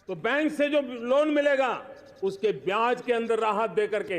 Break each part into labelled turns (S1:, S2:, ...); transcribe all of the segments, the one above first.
S1: तो बैंक से जो लोन मिलेगा उसके ब्याज के अंदर राहत दे करके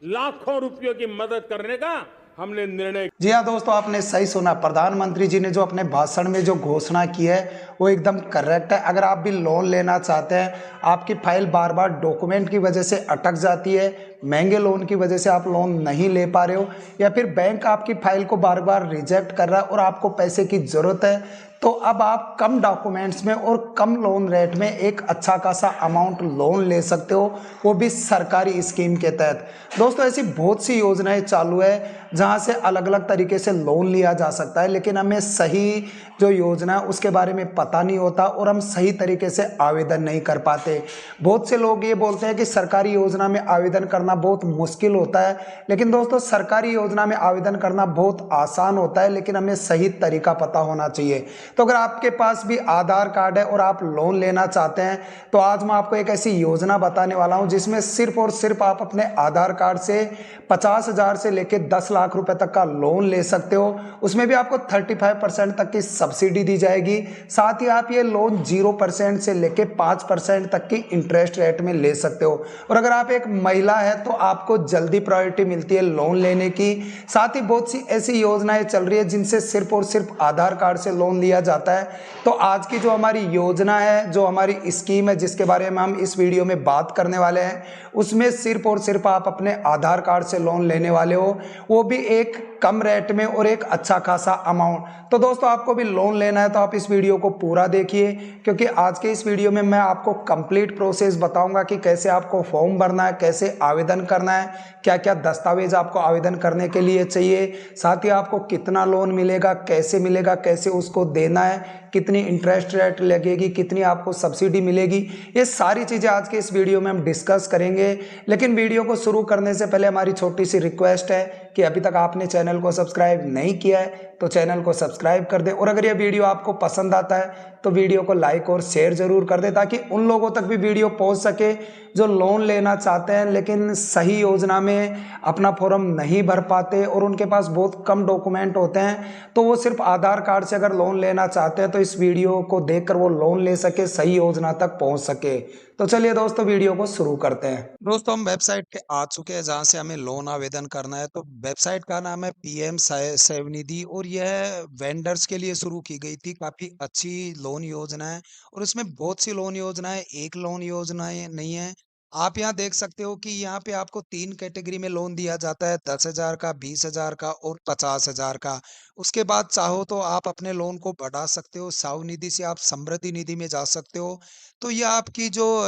S1: लाखों रुपयों की मदद करने का हमने निर्णय।
S2: जी हाँ दोस्तों, आपने सही सुना। प्रधानमंत्री जी ने जो अपने भाषण में जो घोषणा की है वो एकदम करेक्ट है। अगर आप भी लोन लेना चाहते हैं, आपकी फाइल बार बार डॉक्यूमेंट की वजह से अटक जाती है, महंगे लोन की वजह से आप लोन नहीं ले पा रहे हो, या फिर बैंक आपकी फाइल को बार बार रिजेक्ट कर रहा है और आपको पैसे की जरूरत है, तो अब आप कम डॉक्यूमेंट्स में और कम लोन रेट में एक अच्छा खासा अमाउंट लोन ले सकते हो, वो भी सरकारी स्कीम के तहत। दोस्तों ऐसी बहुत सी योजनाएं चालू है जहां से अलग अलग तरीके से लोन लिया जा सकता है, लेकिन हमें सही जो योजना है उसके बारे में पता नहीं होता और हम सही तरीके से आवेदन नहीं कर पाते। बहुत से लोग ये बोलते हैं कि सरकारी योजना में आवेदन करना बहुत मुश्किल होता है, लेकिन दोस्तों सरकारी योजना में आवेदन करना बहुत आसान होता है, लेकिन हमें सही तरीका पता होना चाहिए। तो अगर आपके पास भी आधार कार्ड है और आप लोन लेना चाहते हैं, तो आज मैं आपको एक ऐसी योजना बताने वाला हूं जिसमें सिर्फ और सिर्फ आप अपने आधार कार्ड से 50,000 से लेकर 10 लाख रुपए तक का लोन ले सकते हो। उसमें भी आपको 35% तक की सब्सिडी दी जाएगी। साथ ही आप ये लोन 0% से लेकर 5% तक की इंटरेस्ट रेट में ले सकते हो। और अगर आप एक महिला है तो आपको जल्दी प्रायोरिटी मिलती है लोन लेने की। साथ ही बहुत सी ऐसी योजनाएं चल रही है जिनसे सिर्फ और सिर्फ आधार कार्ड से लोन लिया जाता है। तो आज की जो हमारी योजना है, जो हमारी स्कीम है जिसके बारे में हम इस वीडियो में बात करने वाले हैं, उसमें सिर्फ और सिर्फ आप अपने आधार कार्ड से लोन लेने वाले हो, वो भी एक कम रेट में और एक अच्छा खासा अमाउंट। तो दोस्तों आपको भी लोन लेना है तो आप इस वीडियो को पूरा देखिए, क्योंकि आज के इस वीडियो में मैं आपको कंप्लीट प्रोसेस बताऊंगा कि कैसे आपको फॉर्म भरना है, कैसे आवेदन करना है, क्या क्या दस्तावेज आपको आवेदन करने के लिए चाहिए, साथ ही आपको कितना लोन मिलेगा, कैसे मिलेगा, कैसे उसको देना है, कितनी इंटरेस्ट रेट लगेगी, कितनी आपको सब्सिडी मिलेगी। ये सारी चीज़ें आज के इस वीडियो में हम डिस्कस करेंगे। लेकिन वीडियो को शुरू करने से पहले हमारी छोटी सी रिक्वेस्ट है कि अभी तक आपने चैनल को सब्सक्राइब नहीं किया है तो चैनल को सब्सक्राइब कर दे, और अगर ये वीडियो आपको पसंद आता है तो वीडियो को लाइक और शेयर जरूर कर दे, ताकि उन लोगों तक भी वीडियो पहुंच सके जो लोन लेना चाहते हैं लेकिन सही योजना में अपना फॉर्म नहीं भर पाते और उनके पास बहुत कम डॉक्यूमेंट होते हैं। तो वो सिर्फ आधार कार्ड से अगर लोन लेना चाहते हैं तो इस वीडियो को देखकर वो लोन ले सके, सही योजना तक पहुंच सके। तो चलिए दोस्तों वीडियो को शुरू करते हैं। दोस्तों हम वेबसाइट पे आ चुके हैं जहां से हमें लोन आवेदन करना है। तो वेबसाइट का नाम है पीएम स्वनिधि, और यह वेंडर्स के लिए शुरू की गई थी। काफी अच्छी लोन योजना है और इसमें बहुत सी लोन योजनाएं, एक लोन योजनाएं नहीं है। आप यहाँ देख सकते हो कि यहाँ पे आपको 3 कैटेगरी में लोन दिया जाता है, 10,000 का, 20,000 का और 50,000 का। उसके बाद चाहो तो आप अपने लोन को बढ़ा सकते हो, स्वनिधि से आप समृद्धि निधि में जा सकते हो। तो ये आपकी जो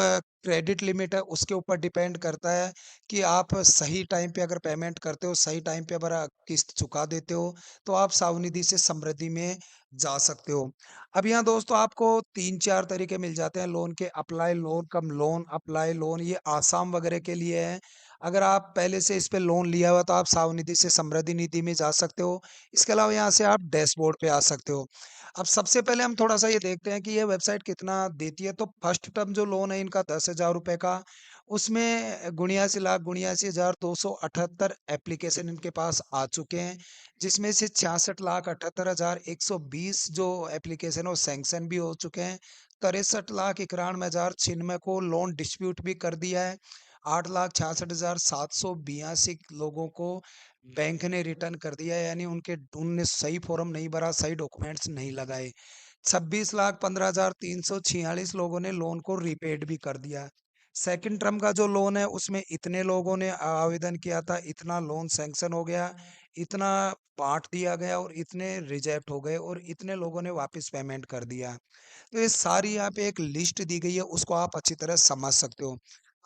S2: क्रेडिट लिमिट है उसके ऊपर डिपेंड करता है कि आप सही टाइम पे अगर पेमेंट करते हो, सही टाइम पे अगर किस्त चुका देते हो, तो आप स्वनिधि से समृद्धि में जा सकते हो। अब यहाँ दोस्तों आपको 3-4 तरीके मिल जाते हैं लोन के। अप्लाई लोन, कम लोन, अप्लाई लोन, ये आसाम वगैरह के लिए है। अगर आप पहले से इस पे लोन लिया हुआ तो आप स्वनिधि से समृद्धि निधि में जा सकते हो। इसके अलावा यहाँ से आप डैशबोर्ड पे आ सकते हो। अब सबसे पहले हम थोड़ा-सा ये देखते हैं कि ये वेबसाइट कितना देती है। तो फर्स्ट टर्म जो लोन है इनका 10,000 रुपए का, उसमें 79,79,278 एप्लीकेशन इनके पास आ चुके हैं, जिसमें से 66,78,120 जो एप्लीकेशन है वो सैंक्शन भी हो चुके हैं। 63,91,96 को लोन डिस्प्यूट भी कर दिया है। 8,66,782 लोगों को बैंक ने रिटर्न कर दिया है, यानी उनने सही फॉर्म नहीं भरा, सही डॉक्यूमेंट्स नहीं लगाए। 26,15,346 लोगों ने लोन को रीपेड भी कर दिया। सेकंड टर्म का जो लोन है उसमें इतने लोगों ने आवेदन किया था, इतना लोन सैंक्शन हो गया, इतना बाँट दिया गया और इतने रिजेक्ट हो गए और इतने लोगों ने वापस पेमेंट कर दिया। तो ये सारी यहाँ पे एक लिस्ट दी गई है, उसको आप अच्छी तरह समझ सकते हो।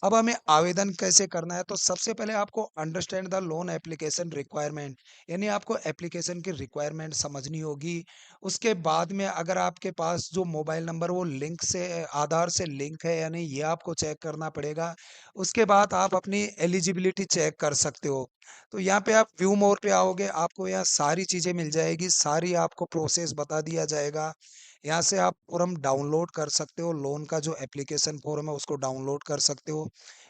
S2: अब हमें आवेदन कैसे करना है, तो सबसे पहले आपको understand the loan application requirement, यानी आपको एप्लीकेशन की रिक्वायरमेंट समझनी होगी। उसके बाद में अगर आपके पास जो मोबाइल नंबर वो लिंक से, आधार से लिंक है या नहीं, ये आपको चेक करना पड़ेगा। उसके बाद आप अपनी एलिजिबिलिटी चेक कर सकते हो। तो यहाँ पे आप व्यू मोर पे आओगे, आपको यहाँ सारी चीज़ें मिल जाएगी, सारी आपको प्रोसेस बता दिया जाएगा। यहाँ से आप फॉर्म डाउनलोड कर सकते हो, लोन का जो एप्लीकेशन फॉर्म है उसको डाउनलोड कर सकते हो।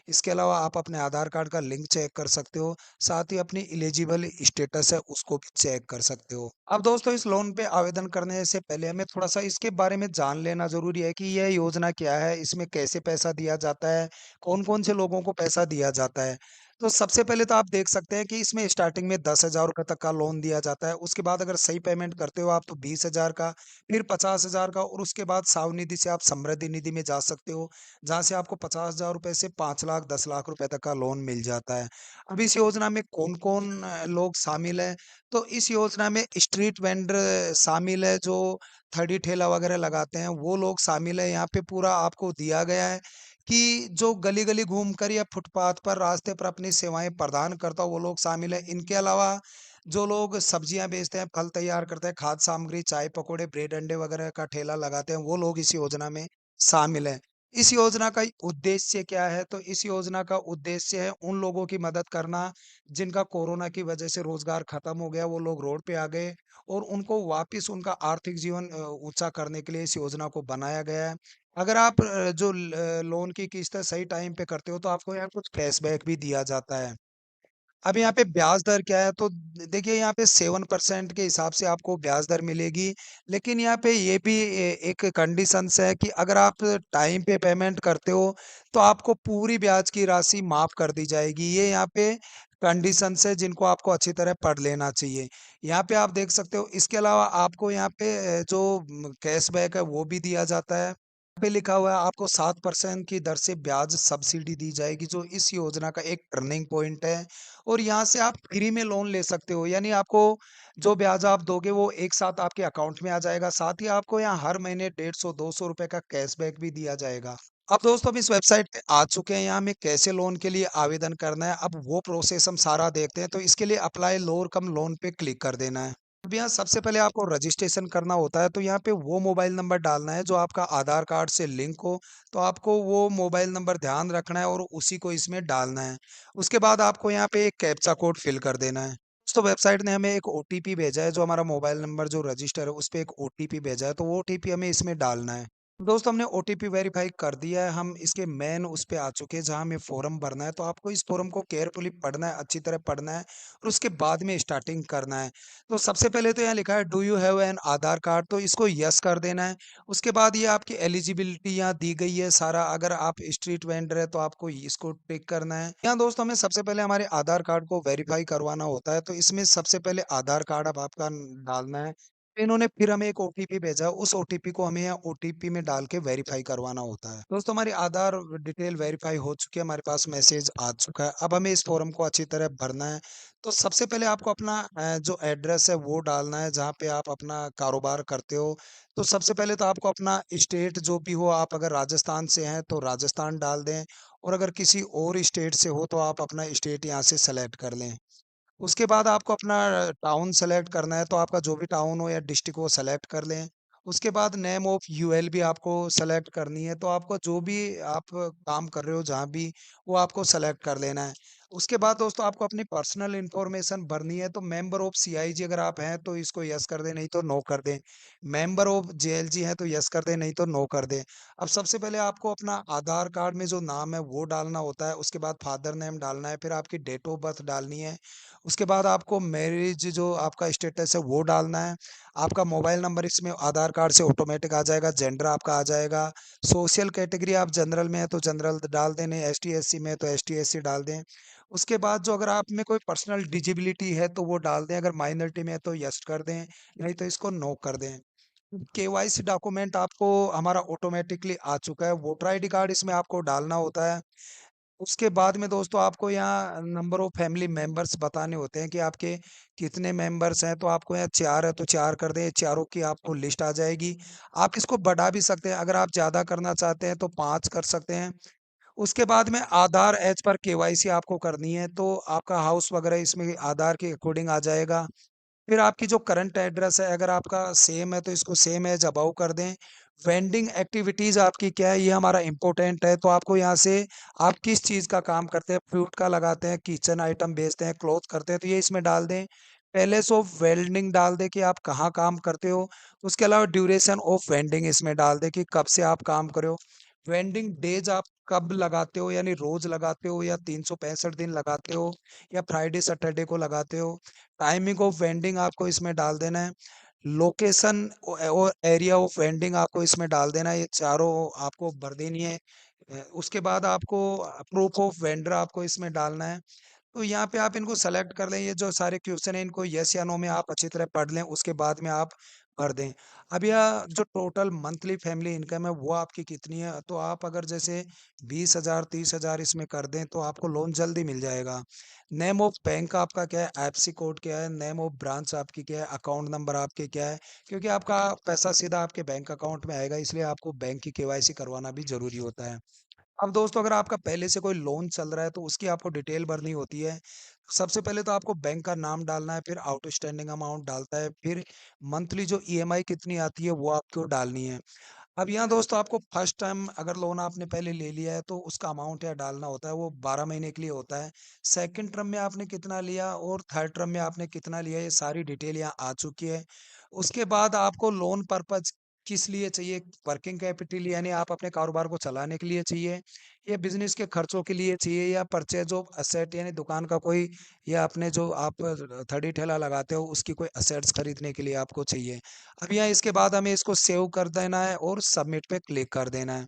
S2: इसके अलावा आप अपने आधार कार्ड का लिंक चेक कर सकते हो, साथ ही अपनी एलिजिबल स्टेटस है उसको भी चेक कर सकते हो। अब दोस्तों इस लोन पे आवेदन करने से पहले हमें थोड़ा-सा इसके बारे में जान लेना ज़रूरी है कि यह योजना क्या है, इसमें कैसे पैसा दिया जाता है, कौन-कौन से लोगों को पैसा दिया जाता है। तो सबसे पहले तो आप देख सकते हैं कि इसमें स्टार्टिंग में 10,000 रुपए तक का लोन दिया जाता है। उसके बाद अगर सही पेमेंट करते हो आप तो 20,000 का, फिर 50,000 का और उसके बाद सावनिधि से आप समृद्धि निधि में जा सकते हो, जहाँ से आपको 50,000 रुपए से 5 लाख, 10 लाख रुपए तक का लोन मिल जाता है। अब इस योजना में कौन-कौन लोग शामिल हैं? तो इस योजना में स्ट्रीट वेंडर शामिल है, जो ठगी ठेला वगैरह लगाते हैं, वो लोग शामिल है। यहाँ पे पूरा आपको दिया गया है कि जो गली-गली घूमकर या फुटपाथ पर, रास्ते पर अपनी सेवाएँ प्रदान करता हो, वो लोग शामिल हैं। इनके अलावा जो लोग सब्जियाँ बेचते हैं, फल तैयार करते हैं, खाद्य सामग्री, चाय, पकौड़े, ब्रेड, अंडे वगैरह का ठेला लगाते हैं, वो लोग इस योजना में शामिल हैं। इस योजना का उद्देश्य क्या है? तो इस योजना का उद्देश्य है उन लोगों की मदद करना, जिनका कोरोना की वजह से रोज़गार खत्म हो गया, वो लोग रोड पे आ गए और उनको वापिस उनका आर्थिक जीवन ऊँचा करने के लिए इस योजना को बनाया गया है। अगर आप जो लोन की किस्त सही टाइम पे करते हो तो आपको यहाँ कुछ कैशबैक भी दिया जाता है। अब यहाँ पे ब्याज दर क्या है? तो देखिए यहाँ पे 7% के हिसाब से आपको ब्याज दर मिलेगी। लेकिन यहाँ पे ये भी एक कंडीशंस है कि अगर आप टाइम पे पेमेंट करते हो, तो आपको पूरी ब्याज की राशि माफ़ कर दी जाएगी। ये यहाँ पे कंडीशंस है जिनको आपको अच्छी तरह पढ़ लेना चाहिए। यहाँ पे आप देख सकते हो, इसके अलावा आपको यहाँ पे जो कैशबैक है वो भी दिया जाता है। पे लिखा हुआ है आपको 7% की दर से ब्याज सब्सिडी दी जाएगी, जो इस योजना का एक टर्निंग पॉइंट है। और यहाँ से आप फ्री में लोन ले सकते हो, यानी आपको जो ब्याज आप दोगे वो एक साथ आपके अकाउंट में आ जाएगा। साथ ही आपको यहाँ हर महीने 150-200 रुपए का कैशबैक भी दिया जाएगा। अब दोस्तों हम इस वेबसाइट पे आ चुके हैं, यहाँ हमें कैसे लोन के लिए आवेदन करना है, अब वो प्रोसेस हम सारा देखते हैं। तो इसके लिए अप्लाई लोअर कम लोन पे क्लिक कर देना है। अब यहाँ सबसे पहले आपको रजिस्ट्रेशन करना होता है, तो यहाँ पे वो मोबाइल नंबर डालना है जो आपका आधार कार्ड से लिंक हो। तो आपको वो मोबाइल नंबर ध्यान रखना है और उसी को इसमें डालना है। उसके बाद आपको यहाँ पे एक कैप्चा कोड फिल कर देना है। तो वेबसाइट ने हमें एक ओटीपी भेजा है, जो हमारा मोबाइल नंबर जो रजिस्टर है उस पे एक ओटीपी भेजा है, तो वो ओटीपी हमें इसमें डालना है। दोस्तों हमने ओटीपी वेरीफाई कर दिया है, हम इसके मेन उस पे आ चुके हैं जहाँ हमें फॉर्म भरना है। तो आपको इस फॉर्म को केयरफुली पढ़ना है, अच्छी तरह पढ़ना है और उसके बाद में स्टार्टिंग करना है। तो सबसे पहले तो यहाँ लिखा है do you have an Aadhaar card, तो इसको यस कर देना है। उसके बाद ये आपकी एलिजिबिलिटी यहाँ दी गई है सारा, अगर आप स्ट्रीट वेंडर है तो आपको इसको टिक करना है। यहाँ दोस्तों हमें सबसे पहले हमारे आधार कार्ड को वेरीफाई करवाना होता है, तो इसमें सबसे पहले आधार कार्ड अब आपका डालना है। इन्होंने फिर हमें एक ओटीपी भेजा, उस ओटीपी को हमें यहाँ ओटीपी में डाल के वेरीफाई करवाना होता है। दोस्तों हमारी आधार डिटेल वेरीफाई हो चुकी है, हमारे पास मैसेज आ चुका है। अब हमें इस फॉर्म को अच्छी तरह भरना है। तो सबसे पहले आपको अपना जो एड्रेस है वो डालना है जहाँ पे आप अपना कारोबार करते हो। तो सबसे पहले तो आपको अपना स्टेट जो भी हो, आप अगर राजस्थान से हैं तो राजस्थान डाल दें और अगर किसी और स्टेट से हो तो आप अपना स्टेट यहाँ से सेलेक्ट कर लें। उसके बाद आपको अपना टाउन सेलेक्ट करना है, तो आपका जो भी टाउन हो या डिस्ट्रिक्ट हो सेलेक्ट कर लें। उसके बाद नेम ऑफ यूएल भी आपको सेलेक्ट करनी है, तो आपको जो भी आप काम कर रहे हो जहाँ भी, वो आपको सेलेक्ट कर लेना है। उसके बाद दोस्तों आपको अपनी पर्सनल इन्फॉर्मेशन भरनी है, तो मेंबर ऑफ सीआईजी अगर आप हैं तो इसको यस कर दें, नहीं तो नो कर दें। मेंबर ऑफ जेएलजी हैं तो यस कर दें, नहीं तो नो कर दें। अब सबसे पहले आपको अपना आधार कार्ड में जो नाम है वो डालना होता है, उसके बाद फादर नेम डालना है, फिर आपकी डेट ऑफ बर्थ डालनी है। उसके बाद आपको मैरिज जो आपका स्टेटस है वो डालना है। आपका मोबाइल नंबर इसमें आधार कार्ड से ऑटोमेटिक आ जाएगा, जेंडर आपका आ जाएगा। सोशल कैटेगरी आप जनरल में है तो जनरल डाल दें, नहीं एसटी एससी में है तो एसटी एससी डाल दें। उसके बाद जो अगर आप में कोई पर्सनल डिजेबिलिटी है तो वो डाल दें, अगर माइनॉरिटी में है तो यस कर दें, नहीं तो इसको नो कर दें। केवाईसी डॉक्यूमेंट आपको हमारा ऑटोमेटिकली आ चुका है, वोटर आईडी कार्ड इसमें आपको डालना होता है। उसके बाद में दोस्तों आपको यहाँ नंबर ऑफ फैमिली मेंबर्स बताने होते हैं कि आपके कितने मेंबर्स हैं, तो आपको यहाँ 4 है तो 4 कर दें, चारों की आपको लिस्ट आ जाएगी। आप इसको बढ़ा भी सकते हैं, अगर आप ज़्यादा करना चाहते हैं तो 5 कर सकते हैं। उसके बाद में आधार एज पर केवाईसी आपको करनी है, तो आपका हाउस वगैरह इसमें आधार के अकॉर्डिंग आ जाएगा। फिर आपकी जो करंट एड्रेस है, अगर आपका सेम है तो इसको सेम एज अबाउ कर दें। वेंडिंग एक्टिविटीज़ आपकी क्या है, ये हमारा इम्पोर्टेंट है, तो आपको यहाँ से आप किस चीज़ का काम करते हैं, फ्रूट का लगाते हैं, किचन आइटम बेचते हैं, क्लॉथ करते हैं, तो ये इसमें डाल दें। पैलेस ऑफ वेल्डिंग डाल दें कि आप कहाँ काम करते हो। उसके अलावा ड्यूरेशन ऑफ वेंडिंग इसमें डाल दें कि कब से आप काम कर रहे हो। वेंडिंग डेज आप कब लगाते हो, यानी रोज लगाते हो या 365 दिन लगाते हो या फ्राइडे सैटरडे को लगाते हो। टाइमिंग ऑफ वेंडिंग आपको इसमें डाल देना है। लोकेशन और एरिया ऑफ वेंडिंग आपको इसमें डाल देना है। ये चारों आपको भर देनी है। उसके बाद आपको प्रूफ ऑफ वेंडर आपको इसमें डालना है। तो यहाँ पे आप इनको सेलेक्ट कर लें। ये जो सारे क्वेश्चन है इनको यस या नो में आप अच्छी तरह पढ़ लें, उसके बाद में आप भर दें। अब यह जो टोटल मंथली फैमिली इनकम है वो आपकी कितनी है, तो आप अगर जैसे 20,000 30,000 इसमें कर दें तो आपको लोन जल्दी मिल जाएगा। नेम ऑफ बैंक आपका क्या है, एफसी कोड क्या है, नेम ऑफ ब्रांच आपकी क्या है, अकाउंट नंबर आपके क्या है, क्योंकि आपका पैसा सीधा आपके बैंक अकाउंट में आएगा, इसलिए आपको बैंक की केवाईसी करवाना भी जरूरी होता है। अब दोस्तों अगर आपका पहले से कोई लोन चल रहा है तो उसकी आपको डिटेल भरनी होती है। सबसे पहले तो आपको बैंक का नाम डालना है, फिर आउटस्टैंडिंग अमाउंट डालता है, फिर मंथली जो ईएमआई कितनी आती है वो आपको डालनी है। अब यहाँ दोस्तों आपको फर्स्ट टाइम अगर लोन आपने पहले ले लिया है तो उसका अमाउंट यहाँ डालना होता है, वो 12 महीने के लिए होता है। सेकंड टर्म में आपने कितना लिया और थर्ड टर्म में आपने कितना लिया, ये सारी डिटेल यहाँ आ चुकी है। उसके बाद आपको लोन पर्पज किस लिए चाहिए, वर्किंग कैपिटल यानी आप अपने कारोबार को चलाने के लिए चाहिए, या बिजनेस के खर्चों के लिए चाहिए, या परचेज ऑफ असेट यानी दुकान का कोई, या अपने जो आप थर्डी ठेला लगाते हो उसकी कोई असेट्स खरीदने के लिए आपको चाहिए। अब यहाँ इसके बाद हमें इसको सेव कर देना है और सबमिट पे क्लिक कर देना है।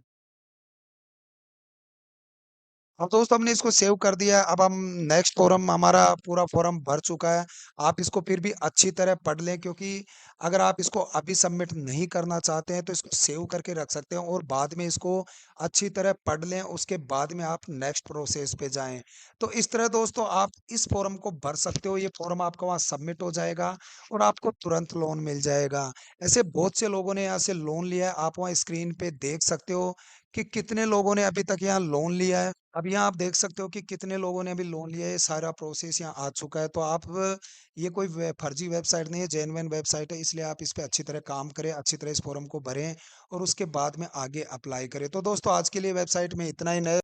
S2: अब दोस्तों हमने इसको सेव कर दिया है। अब हम नेक्स्ट फॉर्म, हमारा पूरा फॉर्म भर चुका है। आप इसको फिर भी अच्छी तरह पढ़ लें, क्योंकि अगर आप इसको अभी सबमिट नहीं करना चाहते हैं तो इसको सेव करके रख सकते हैं और बाद में इसको अच्छी तरह पढ़ लें, उसके बाद में आप नेक्स्ट प्रोसेस पे जाएं। तो इस तरह दोस्तों आप इस फॉर्म को भर सकते हो। ये फॉर्म आपका वहाँ सबमिट हो जाएगा और आपको तुरंत लोन मिल जाएगा। ऐसे बहुत से लोगों ने यहाँ से लोन लिया है, आप वहाँ स्क्रीन पे देख सकते हो कि कितने लोगों ने अभी तक यहाँ लोन लिया है। अब यहाँ आप देख सकते हो कि कितने लोगों ने अभी लोन लिया है, ये सारा प्रोसेस यहाँ आ चुका है। तो आप ये कोई फर्जी वेबसाइट नहीं है, जेन्युइन वेबसाइट है, इसलिए आप इस पे अच्छी तरह काम करें, अच्छी तरह इस फॉर्म को भरें और उसके बाद में आगे अप्लाई करें। तो दोस्तों आज के लिए वेबसाइट में इतना ही। नए